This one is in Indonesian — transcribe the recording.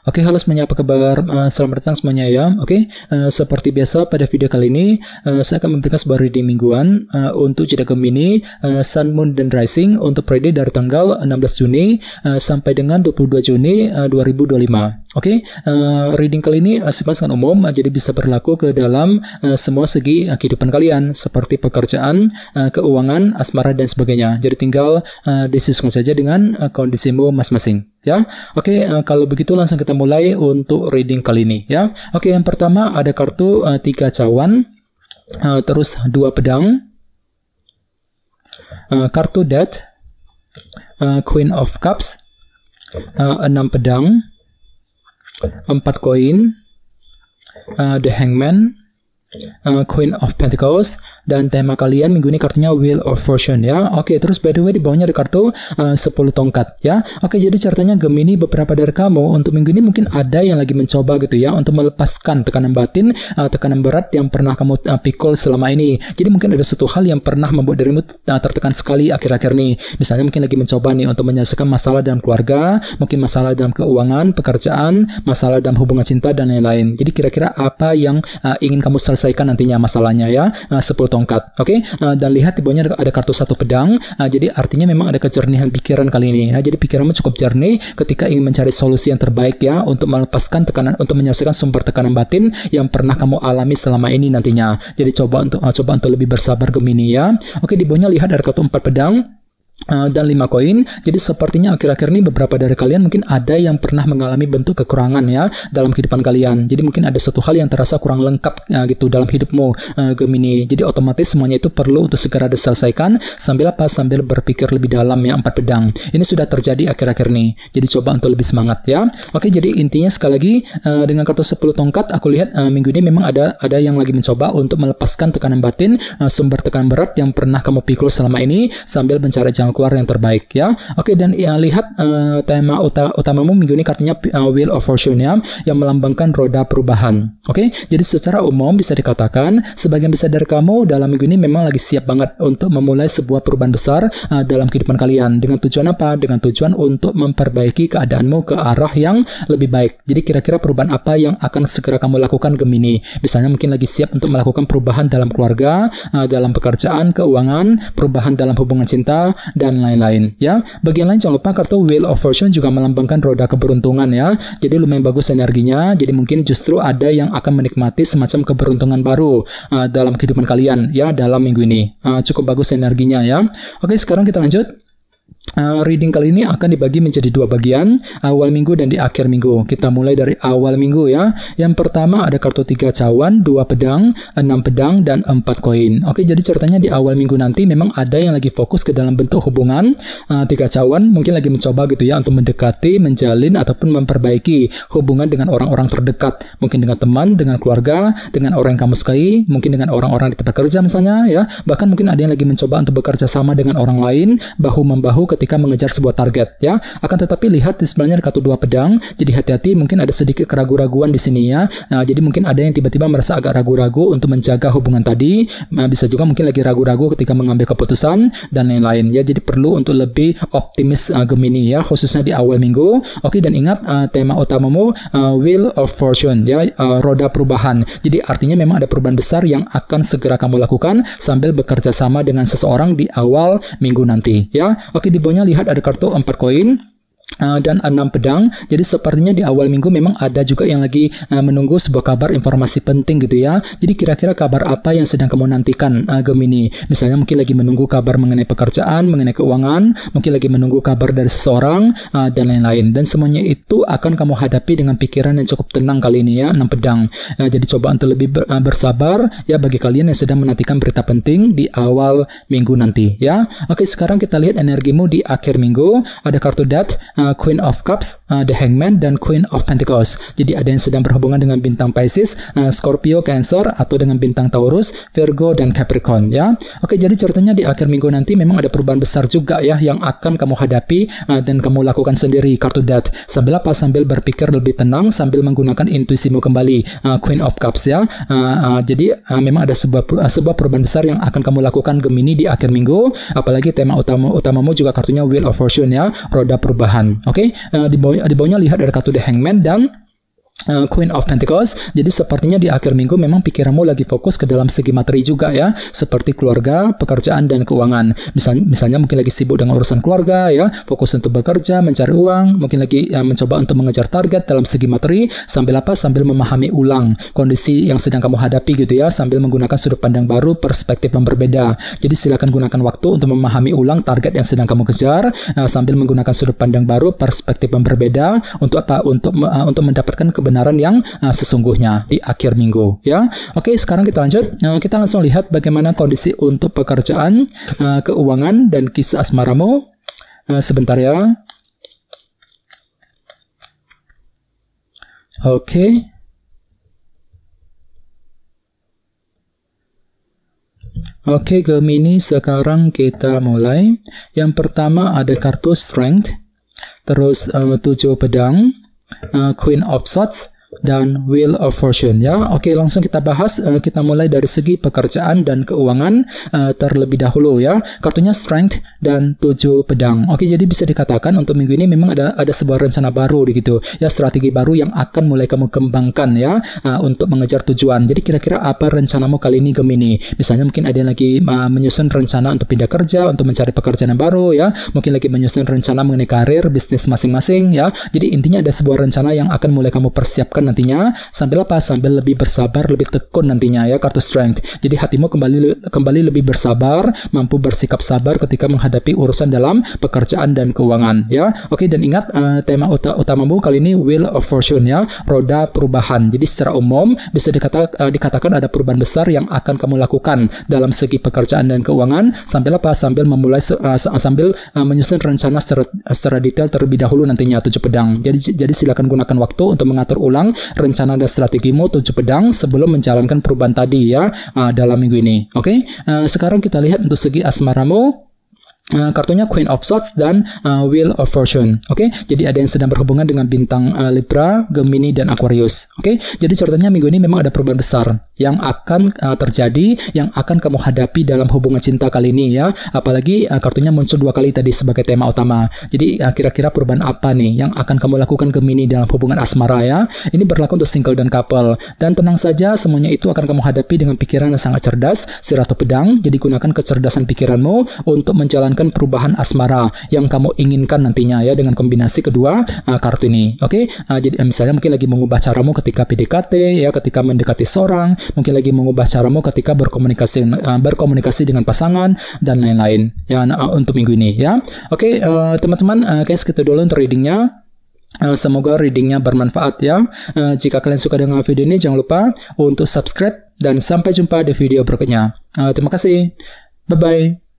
Oke, halo semuanya, apa kabar? Selamat datang semuanya ya. Oke, seperti biasa pada video kali ini saya akan memberikan sebuah reading mingguan untuk zodiak Gemini, Sun, Moon, dan Rising untuk periode dari tanggal 16 Juni sampai dengan 22 Juni 2025. Oke, reading kali ini sifatnya umum, jadi bisa berlaku ke dalam semua segi kehidupan kalian, seperti pekerjaan, keuangan, asmara, dan sebagainya. Jadi tinggal disesuaikan saja dengan kondisimu masing-masing. Ya, oke, kalau begitu langsung kita mulai untuk reading kali ini ya. Oke, yang pertama ada kartu 3 cawan, terus 2 pedang, kartu Death, Queen of Cups, 6 pedang, 4 koin, The Hangman, Queen of Pentacles, dan tema kalian minggu ini kartunya Wheel of Fortune ya. Oke, terus by the way di bawahnya ada kartu 10 tongkat ya. Oke, jadi ceritanya Gemini, beberapa dari kamu untuk minggu ini mungkin ada yang lagi mencoba gitu ya untuk melepaskan tekanan batin, tekanan berat yang pernah kamu pikul selama ini. Jadi mungkin ada suatu hal yang pernah membuat dirimu tertekan sekali akhir-akhir ini. Misalnya mungkin lagi mencoba nih untuk menyelesaikan masalah dalam keluarga, mungkin masalah dalam keuangan, pekerjaan, masalah dalam hubungan cinta, dan lain-lain. Jadi kira-kira apa yang ingin kamu selesaikan nantinya masalahnya ya. 10 tongkat. Oke, dan lihat di bawahnya ada kartu 1 pedang. Jadi artinya memang ada kejernihan pikiran kali ini ya. Jadi pikiranmu cukup jernih ketika ingin mencari solusi yang terbaik ya untuk melepaskan tekanan, untuk menyelesaikan sumber tekanan batin yang pernah kamu alami selama ini nantinya. Jadi coba untuk lebih bersabar Gemini ya. Oke, di bawahnya lihat ada kartu 4 pedang dan 5 koin. Jadi sepertinya akhir-akhir ini beberapa dari kalian mungkin ada yang pernah mengalami bentuk kekurangan ya dalam kehidupan kalian. Jadi mungkin ada suatu hal yang terasa kurang lengkap gitu dalam hidupmu Gemini. Jadi otomatis semuanya itu perlu untuk segera diselesaikan sambil berpikir lebih dalam ya. 4 pedang. Ini sudah terjadi akhir-akhir ini. Jadi coba untuk lebih semangat ya. Oke, jadi intinya sekali lagi dengan kartu 10 tongkat aku lihat minggu ini memang ada yang lagi mencoba untuk melepaskan tekanan batin, sumber tekanan berat yang pernah kamu pikul selama ini sambil mencari jalan keluar yang terbaik ya. Oke, dan lihat tema utamamu minggu ini kartunya Wheel of Fortune ya, yang melambangkan roda perubahan. Oke, jadi secara umum bisa dikatakan sebagian besar dari kamu dalam minggu ini memang lagi siap banget untuk memulai sebuah perubahan besar dalam kehidupan kalian. Dengan tujuan apa? Dengan tujuan untuk memperbaiki keadaanmu ke arah yang lebih baik. Jadi kira-kira perubahan apa yang akan segera kamu lakukan Gemini? Misalnya mungkin lagi siap untuk melakukan perubahan dalam keluarga, dalam pekerjaan, keuangan, perubahan dalam hubungan cinta, dan lain-lain ya. Bagian lain jangan lupa kartu Wheel of Fortune juga melambangkan roda keberuntungan ya. Jadi lumayan bagus energinya. Jadi mungkin justru ada yang akan menikmati semacam keberuntungan baru dalam kehidupan kalian ya dalam minggu ini. Cukup bagus energinya ya. Oke, sekarang kita lanjut. Reading kali ini akan dibagi menjadi 2 bagian, awal minggu dan di akhir minggu. Kita mulai dari awal minggu ya. Yang pertama ada kartu 3 cawan, 2 pedang, 6 pedang, dan 4 koin. Oke, jadi ceritanya di awal minggu nanti memang ada yang lagi fokus ke dalam bentuk hubungan. 3 cawan mungkin lagi mencoba gitu ya untuk mendekati, menjalin, ataupun memperbaiki hubungan dengan orang-orang terdekat. Mungkin dengan teman, dengan keluarga, dengan orang yang kamu sukai, mungkin dengan orang-orang di tempat kerja misalnya ya. Bahkan mungkin ada yang lagi mencoba untuk bekerja sama dengan orang lain, bahu-membahu ketika mengejar sebuah target ya. Akan tetapi lihat di sebelahnya ada kartu 2 pedang. Jadi hati-hati, mungkin ada sedikit keraguan-raguan di sini ya. Jadi mungkin ada yang tiba-tiba merasa agak ragu-ragu untuk menjaga hubungan tadi. Bisa juga mungkin lagi ragu-ragu ketika mengambil keputusan dan lain-lain ya. Jadi perlu untuk lebih optimis Gemini ya, khususnya di awal minggu. Oke, dan ingat tema utamamu Wheel of Fortune ya, roda perubahan. Jadi artinya memang ada perubahan besar yang akan segera kamu lakukan sambil bekerja sama dengan seseorang di awal minggu nanti ya. Oke, di bawahnya lihat ada kartu 4 koin dan 6 pedang. Jadi sepertinya di awal minggu memang ada juga yang lagi menunggu sebuah kabar informasi penting gitu ya. Jadi kira-kira kabar apa yang sedang kamu nantikan Gemini? Misalnya mungkin lagi menunggu kabar mengenai pekerjaan, mengenai keuangan, mungkin lagi menunggu kabar dari seseorang dan lain-lain. Dan semuanya itu akan kamu hadapi dengan pikiran yang cukup tenang kali ini ya, 6 pedang. Jadi coba untuk lebih bersabar ya bagi kalian yang sedang menantikan berita penting di awal minggu nanti ya. Oke, sekarang kita lihat energimu di akhir minggu. Ada kartu Death, Queen of Cups, The Hangman, dan Queen of Pentacles. Jadi ada yang sedang berhubungan dengan bintang Pisces, Scorpio, Cancer, atau dengan bintang Taurus, Virgo, dan Capricorn ya. Oke, jadi ceritanya di akhir minggu nanti memang ada perubahan besar juga ya yang akan kamu hadapi dan kamu lakukan sendiri. Kartu Death. Sambil apa? Sambil berpikir lebih tenang, sambil menggunakan intuisimu kembali. Queen of Cups ya. Jadi memang ada sebuah perubahan besar yang akan kamu lakukan Gemini di akhir minggu. Apalagi tema utamamu juga kartunya Wheel of Fortune ya, roda perubahan. keuangan. Oke, di bawahnya lihat ada kartu The Hangman dan Queen of Pentacles. Jadi sepertinya di akhir minggu memang pikiranmu lagi fokus ke dalam segi materi juga ya, seperti keluarga, pekerjaan dan keuangan. Misalnya mungkin lagi sibuk dengan urusan keluarga ya, fokus untuk bekerja, mencari uang, mungkin lagi mencoba untuk mengejar target dalam segi materi sambil memahami ulang kondisi yang sedang kamu hadapi gitu ya, sambil menggunakan sudut pandang baru, perspektif yang berbeda. Jadi silakan gunakan waktu untuk memahami ulang target yang sedang kamu kejar sambil menggunakan sudut pandang baru, perspektif yang berbeda untuk apa? Untuk mendapatkan kebenaran yang sesungguhnya di akhir minggu ya. Oke, sekarang kita lanjut. Kita langsung lihat bagaimana kondisi untuk pekerjaan, keuangan dan kisah asmaramu. Sebentar ya. Oke. Oke, Gemini, sekarang kita mulai. Yang pertama ada kartu Strength, terus 7 pedang, Queen of Swords, dan Wheel of Fortune ya. Oke, langsung kita bahas. Kita mulai dari segi pekerjaan dan keuangan terlebih dahulu ya. Kartunya Strength dan 7 pedang. Oke, jadi bisa dikatakan untuk minggu ini memang ada sebuah rencana baru gitu ya, strategi baru yang akan mulai kamu kembangkan ya untuk mengejar tujuan. Jadi kira-kira apa rencanamu kali ini, Gemini? Misalnya mungkin ada yang lagi menyusun rencana untuk pindah kerja, untuk mencari pekerjaan yang baru ya. Mungkin lagi menyusun rencana mengenai karir, bisnis masing-masing ya. Jadi intinya ada sebuah rencana yang akan mulai kamu persiapkan nantinya sambil lebih bersabar, lebih tekun nantinya ya, kartu Strength. Jadi hatimu kembali lebih bersabar, mampu bersikap sabar ketika menghadapi urusan dalam pekerjaan dan keuangan ya. Oke, dan ingat tema utamamu kali ini Wheel of Fortune ya, roda perubahan. Jadi secara umum bisa dikatakan ada perubahan besar yang akan kamu lakukan dalam segi pekerjaan dan keuangan sambil menyusun rencana secara detail terlebih dahulu nantinya, 7 pedang. Jadi silakan gunakan waktu untuk mengatur ulang rencana dan strategimu 7 pedang sebelum menjalankan perubahan tadi ya dalam minggu ini. Oke, sekarang kita lihat untuk segi asmaramu. Kartunya Queen of Swords dan Wheel of Fortune. Oke, jadi ada yang sedang berhubungan dengan bintang Libra, Gemini dan Aquarius. Oke, jadi ceritanya minggu ini memang ada perubahan besar yang akan terjadi, yang akan kamu hadapi dalam hubungan cinta kali ini ya. Apalagi kartunya muncul 2 kali tadi sebagai tema utama. Jadi kira-kira perubahan apa nih yang akan kamu lakukan, Gemini, dalam hubungan asmara ya? Ini berlaku untuk single dan couple. Dan tenang saja, semuanya itu akan kamu hadapi dengan pikiran yang sangat cerdas, si Ratu Pedang. Jadi gunakan kecerdasan pikiranmu untuk menjalankan perubahan asmara yang kamu inginkan nantinya ya, dengan kombinasi kedua kartu ini. Oke, jadi misalnya mungkin lagi mengubah caramu ketika PDKT ya, ketika mendekati seorang, mungkin lagi mengubah caramu ketika berkomunikasi dengan pasangan dan lain-lain ya untuk minggu ini ya. Oke, teman-teman, guys, kita dulu untuk readingnya. Semoga readingnya bermanfaat ya. Jika kalian suka dengan video ini, jangan lupa untuk subscribe dan sampai jumpa di video berikutnya. Terima kasih. Bye-bye.